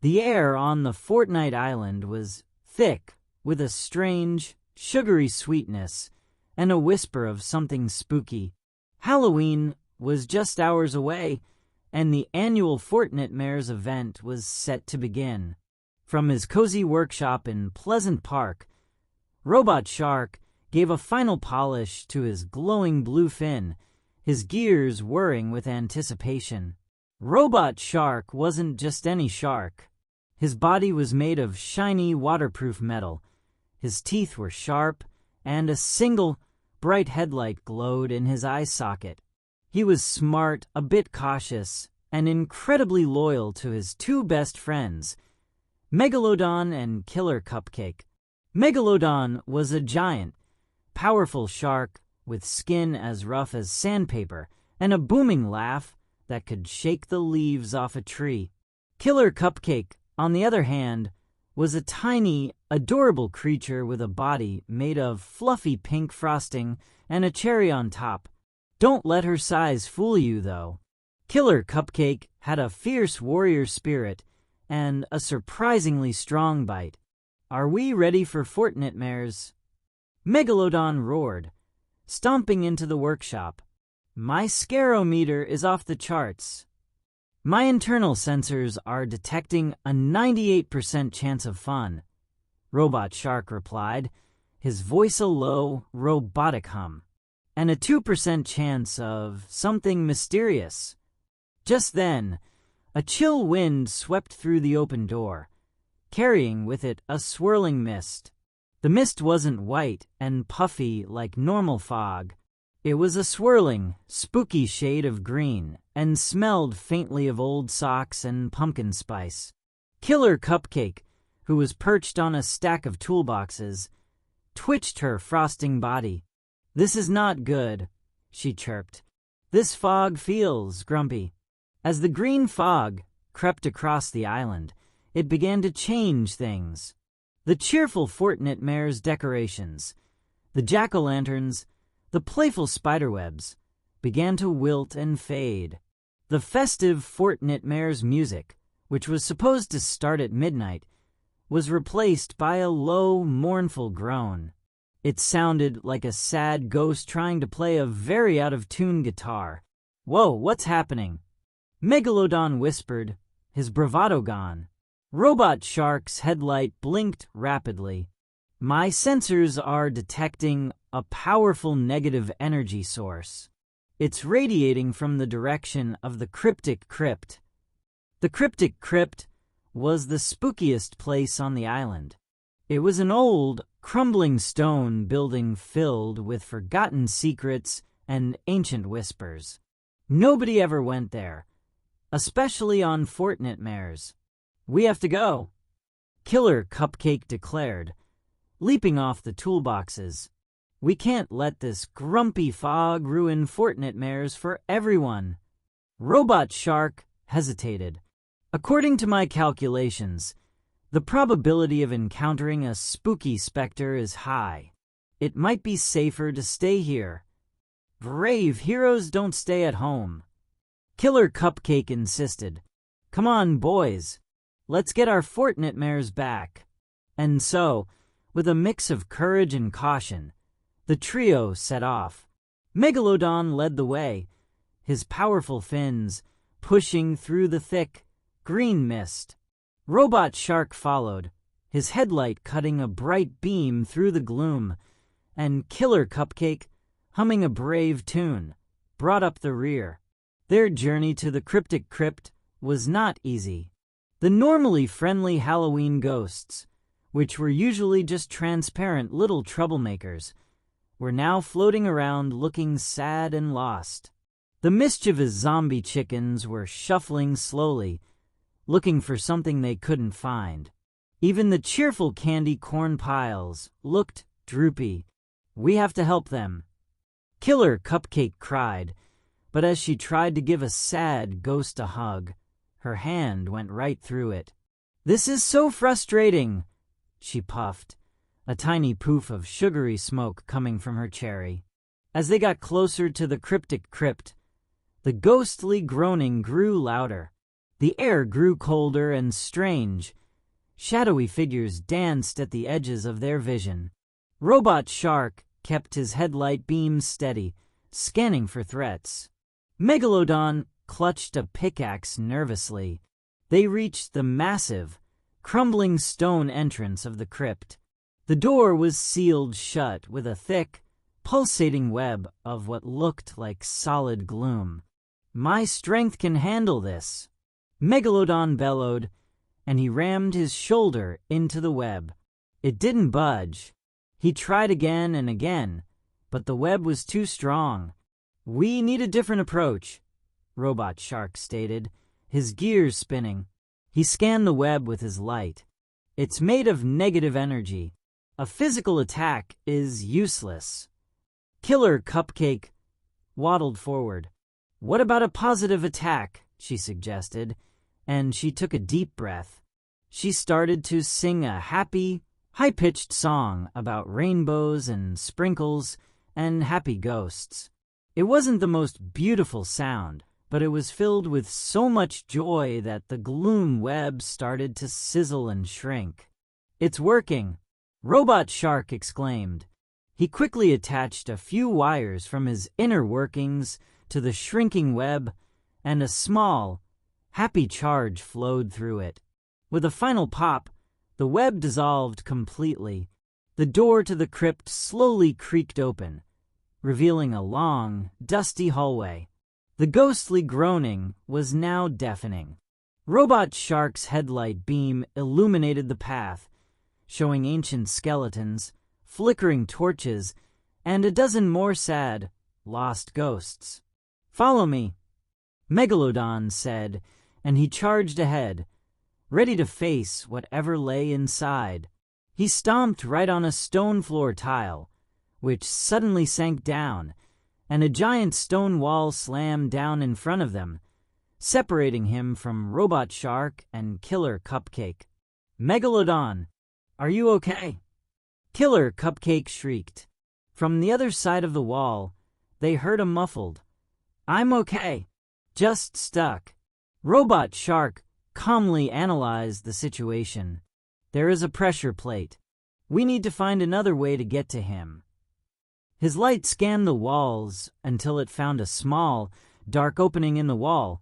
The air on the Fortnite island was thick with a strange, sugary sweetness and a whisper of something spooky. Halloween was just hours away, and the annual Fortnitemares event was set to begin. From his cozy workshop in Pleasant Park, Robot Shark gave a final polish to his glowing blue fin, his gears whirring with anticipation. Robot Shark wasn't just any shark. His body was made of shiny, waterproof metal. His teeth were sharp, and a single, bright headlight glowed in his eye socket. He was smart, a bit cautious, and incredibly loyal to his two best friends, Megalodon and Killer Cupcake. Megalodon was a giant, powerful shark with skin as rough as sandpaper and a booming laugh that could shake the leaves off a tree. Killer Cupcake, on the other hand, was a tiny, adorable creature with a body made of fluffy pink frosting and a cherry on top. Don't let her size fool you, though. Killer Cupcake had a fierce warrior spirit and a surprisingly strong bite. "Are we ready for Fortnitemares?" Megalodon roared, stomping into the workshop. "My scarometer is off the charts. My internal sensors are detecting a 98% chance of fun," Robot Shark replied, his voice a low, robotic hum. "And a 2% chance of something mysterious." Just then, a chill wind swept through the open door, carrying with it a swirling mist. The mist wasn't white and puffy like normal fog. It was a swirling, spooky shade of green and smelled faintly of old socks and pumpkin spice. Killer Cupcake, who was perched on a stack of toolboxes, twitched her frosting body. "This is not good," she chirped. "This fog feels grumpy." As the green fog crept across the island, it began to change things. The cheerful Fortnitemares decorations, the jack-o'-lanterns, the playful spiderwebs began to wilt and fade. The festive Fortnitemares music, which was supposed to start at midnight, was replaced by a low, mournful groan. It sounded like a sad ghost trying to play a very out-of-tune guitar. "Whoa, what's happening?" Megalodon whispered, his bravado gone. Robot Shark's headlight blinked rapidly. "My sensors are detecting a powerful negative energy source. It's radiating from the direction of the Cryptic Crypt." The Cryptic Crypt was the spookiest place on the island. It was an old, crumbling stone building filled with forgotten secrets and ancient whispers. Nobody ever went there, especially on Fortnitemares. "We have to go," Killer Cupcake declared, leaping off the toolboxes. "We can't let this grumpy fog ruin Fortnitemares for everyone." Robot Shark hesitated. "According to my calculations, the probability of encountering a spooky specter is high. It might be safer to stay here. Brave heroes don't stay at home." Killer Cupcake insisted. "Come on, boys. Let's get our Fortnitemares back." And so, with a mix of courage and caution, the trio set off. Megalodon led the way, his powerful fins pushing through the thick, green mist. Robot Shark followed, his headlight cutting a bright beam through the gloom, and Killer Cupcake, humming a brave tune, brought up the rear. Their journey to the Cryptic Crypt was not easy. The normally friendly Halloween ghosts, which were usually just transparent little troublemakers, were now floating around looking sad and lost. The mischievous zombie chickens were shuffling slowly, looking for something they couldn't find. Even the cheerful candy corn piles looked droopy. "We have to help them," Killer Cupcake cried, but as she tried to give a sad ghost a hug, her hand went right through it. "This is so frustrating," she puffed, a tiny poof of sugary smoke coming from her cherry. As they got closer to the Cryptic Crypt, the ghostly groaning grew louder. The air grew colder and strange. Shadowy figures danced at the edges of their vision. Robot Shark kept his headlight beams steady, scanning for threats. Megalodon clutched a pickaxe nervously. They reached the massive, crumbling stone entrance of the crypt. The door was sealed shut with a thick, pulsating web of what looked like solid gloom. "My strength can handle this," Megalodon bellowed, and he rammed his shoulder into the web. It didn't budge. He tried again and again, but the web was too strong. "We need a different approach," Robot Shark stated, his gears spinning. He scanned the web with his light. "It's made of negative energy. A physical attack is useless." Killer Cupcake waddled forward. "What about a positive attack?" she suggested, and she took a deep breath. She started to sing a happy, high-pitched song about rainbows and sprinkles and happy ghosts. It wasn't the most beautiful sound, but it was filled with so much joy that the gloom web started to sizzle and shrink. "It's working!" Robot Shark exclaimed. He quickly attached a few wires from his inner workings to the shrinking web, and a small, happy charge flowed through it. With a final pop, the web dissolved completely. The door to the crypt slowly creaked open, revealing a long, dusty hallway. The ghostly groaning was now deafening. Robot Shark's headlight beam illuminated the path, showing ancient skeletons, flickering torches, and a dozen more sad, lost ghosts. "Follow me," Megalodon said, and he charged ahead, ready to face whatever lay inside. He stomped right on a stone floor tile, which suddenly sank down, and a giant stone wall slammed down in front of them, separating him from Robot Shark and Killer Cupcake. "Megalodon, are you okay?" Killer Cupcake shrieked. From the other side of the wall, they heard a muffled, "I'm okay, just stuck." Robot Shark calmly analyzed the situation. "There is a pressure plate. We need to find another way to get to him." His light scanned the walls until it found a small, dark opening in the wall,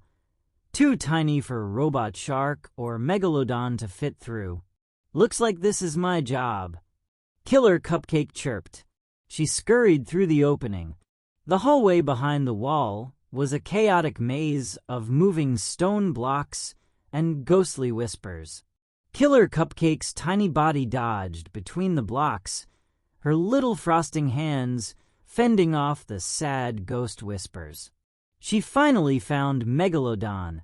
too tiny for Robot Shark or Megalodon to fit through. "Looks like this is my job," Killer Cupcake chirped. She scurried through the opening. The hallway behind the wall was a chaotic maze of moving stone blocks and ghostly whispers. Killer Cupcake's tiny body dodged between the blocks, her little frosting hands fending off the sad ghost whispers. She finally found Megalodon,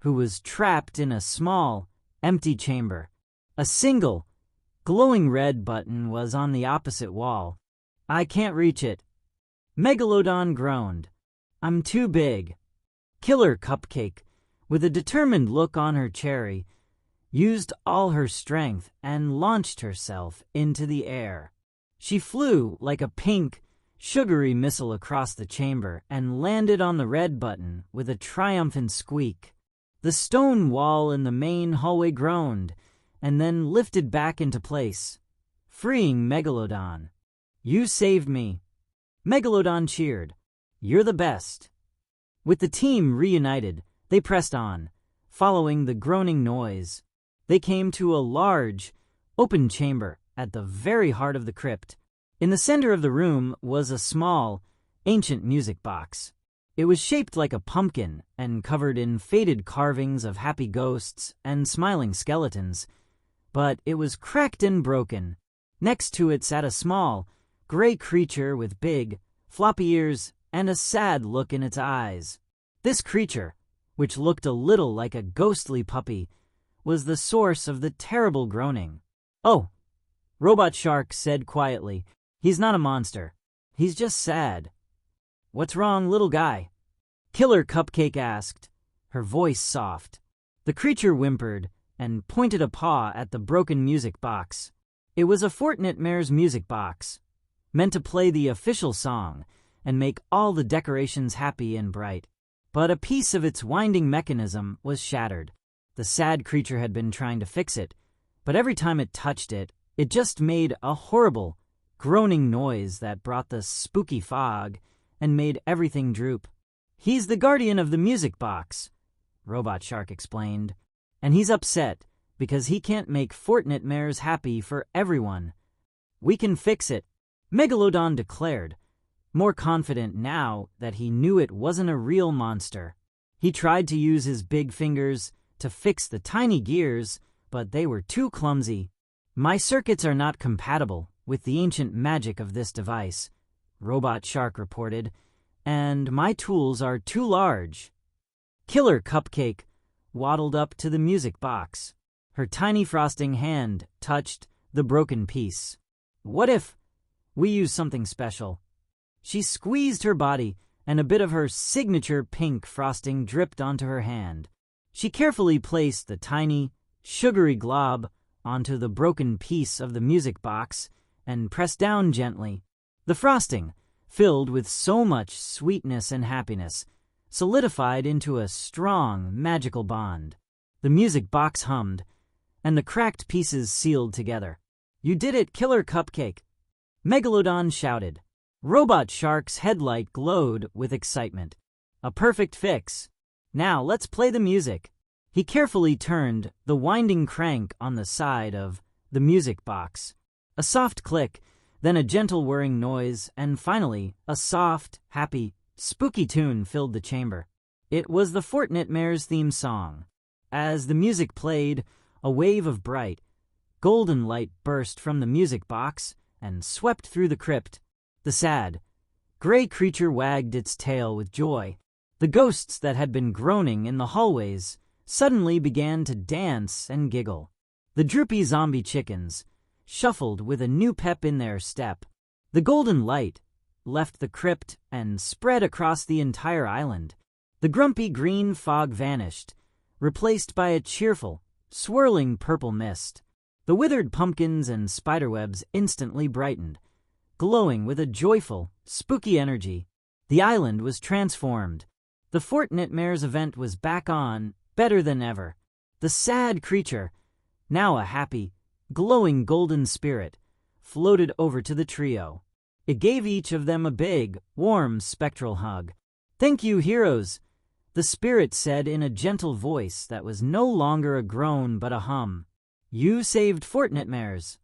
who was trapped in a small, empty chamber. A single, glowing red button was on the opposite wall. "I can't reach it," Megalodon groaned. "I'm too big." Killer Cupcake, with a determined look on her cherry, used all her strength and launched herself into the air. She flew like a pink, sugary missile across the chamber and landed on the red button with a triumphant squeak. The stone wall in the main hallway groaned and then lifted back into place, freeing Megalodon. "You saved me," Megalodon cheered. "You're the best." With the team reunited, they pressed on, following the groaning noise. They came to a large, open chamber at the very heart of the crypt. In the center of the room was a small, ancient music box. It was shaped like a pumpkin and covered in faded carvings of happy ghosts and smiling skeletons, but it was cracked and broken. Next to it sat a small, gray creature with big, floppy ears and a sad look in its eyes. This creature, which looked a little like a ghostly puppy, was the source of the terrible groaning. "Oh," Robot Shark said quietly, "he's not a monster. He's just sad." "What's wrong, little guy?" Killer Cupcake asked, her voice soft. The creature whimpered and pointed a paw at the broken music box. It was a Fortnitemares music box, meant to play the official song and make all the decorations happy and bright. but a piece of its winding mechanism was shattered. The sad creature had been trying to fix it, but every time it touched it, it just made a horrible, groaning noise that brought the spooky fog and made everything droop. "He's the guardian of the music box," Robot Shark explained, "and he's upset because he can't make Fortnitemares happy for everyone." "We can fix it," Megalodon declared, more confident now that he knew it wasn't a real monster. He tried to use his big fingers to fix the tiny gears, but they were too clumsy. "My circuits are not compatible with the ancient magic of this device," Robot Shark reported, "and my tools are too large." Killer Cupcake waddled up to the music box. Her tiny frosting hand touched the broken piece. "What if we use something special?" She squeezed her body, and a bit of her signature pink frosting dripped onto her hand. She carefully placed the tiny, sugary glob onto the broken piece of the music box and pressed down gently. The frosting, filled with so much sweetness and happiness, solidified into a strong, magical bond. The music box hummed, and the cracked pieces sealed together. "You did it, Killer Cupcake!" Megalodon shouted. Robot Shark's headlight glowed with excitement. "A perfect fix. Now let's play the music." He carefully turned the winding crank on the side of the music box. A soft click, then a gentle whirring noise, and finally a soft, happy, spooky tune filled the chamber. It was the Fortnitemares theme song. As the music played, a wave of bright, golden light burst from the music box and swept through the crypt. The sad, gray creature wagged its tail with joy. The ghosts that had been groaning in the hallways suddenly began to dance and giggle. The droopy zombie chickens shuffled with a new pep in their step. The golden light left the crypt and spread across the entire island. The grumpy green fog vanished, replaced by a cheerful, swirling purple mist. The withered pumpkins and spiderwebs instantly brightened, glowing with a joyful, spooky energy. The island was transformed. The Fortnitemares event was back on, better than ever. The sad creature, now a happy, glowing golden spirit, floated over to the trio. It gave each of them a big, warm, spectral hug. "Thank you, heroes," the spirit said in a gentle voice that was no longer a groan but a hum. "You saved Fortnitemares."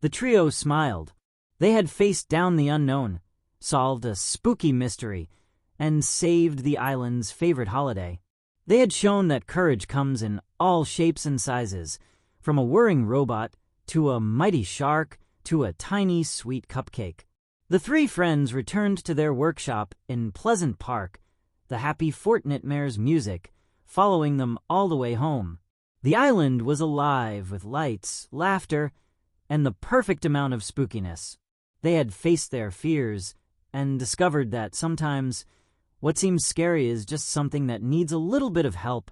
The trio smiled. They had faced down the unknown, solved a spooky mystery, and saved the island's favorite holiday. They had shown that courage comes in all shapes and sizes, from a whirring robot to a mighty shark to a tiny sweet cupcake. The three friends returned to their workshop in Pleasant Park, the happy Fortnitemares music following them all the way home. The island was alive with lights, laughter, and the perfect amount of spookiness. They had faced their fears and discovered that sometimes what seems scary is just something that needs a little bit of help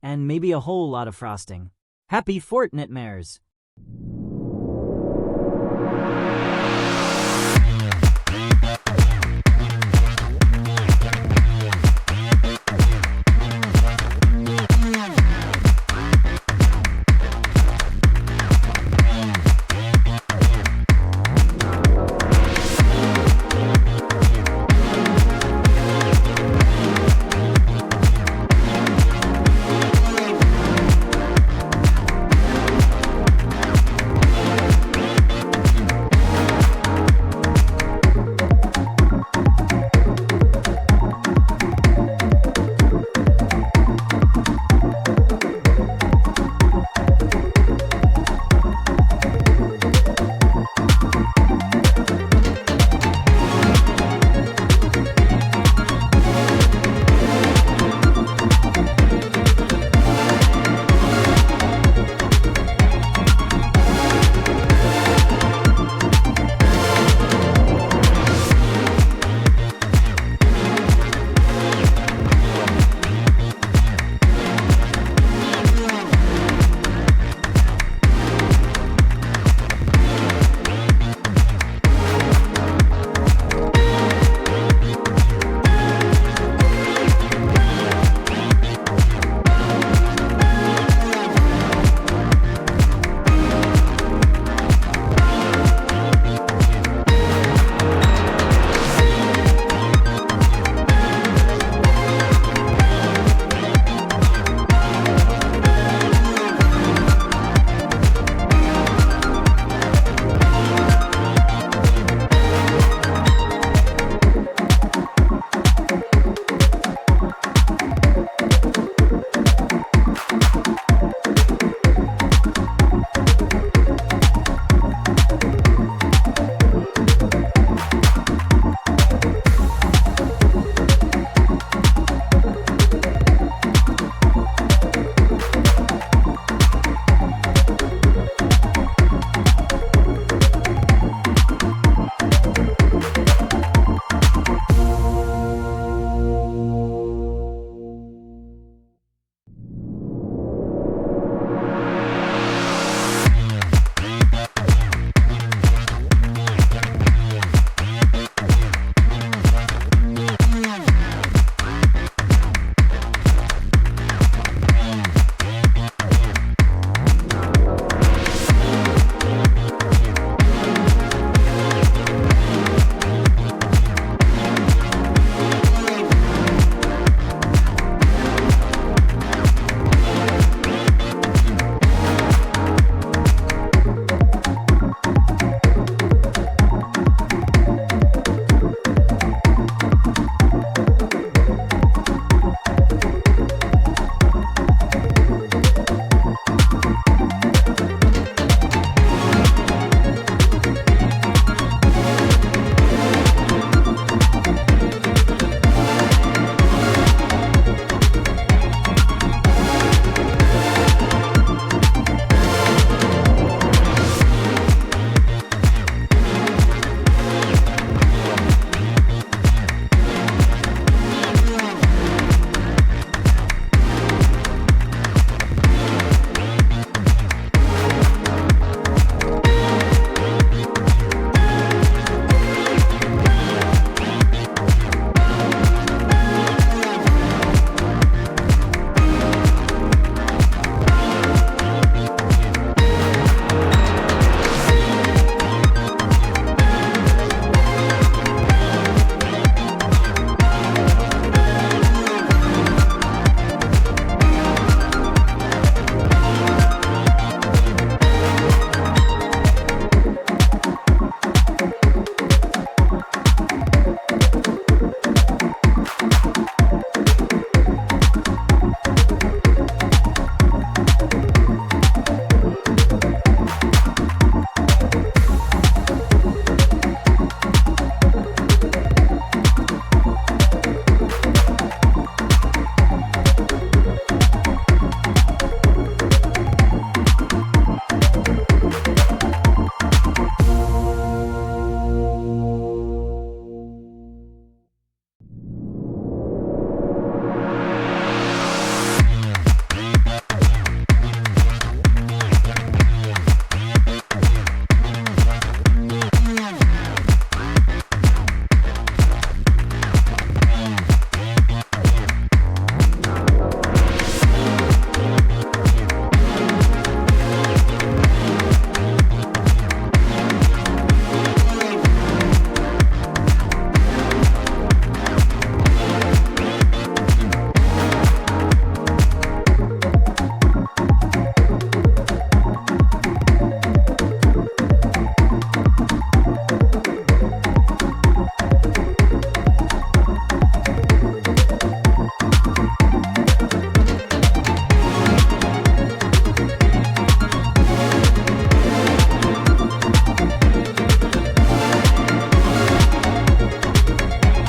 and maybe a whole lot of frosting. Happy Fortnitemares!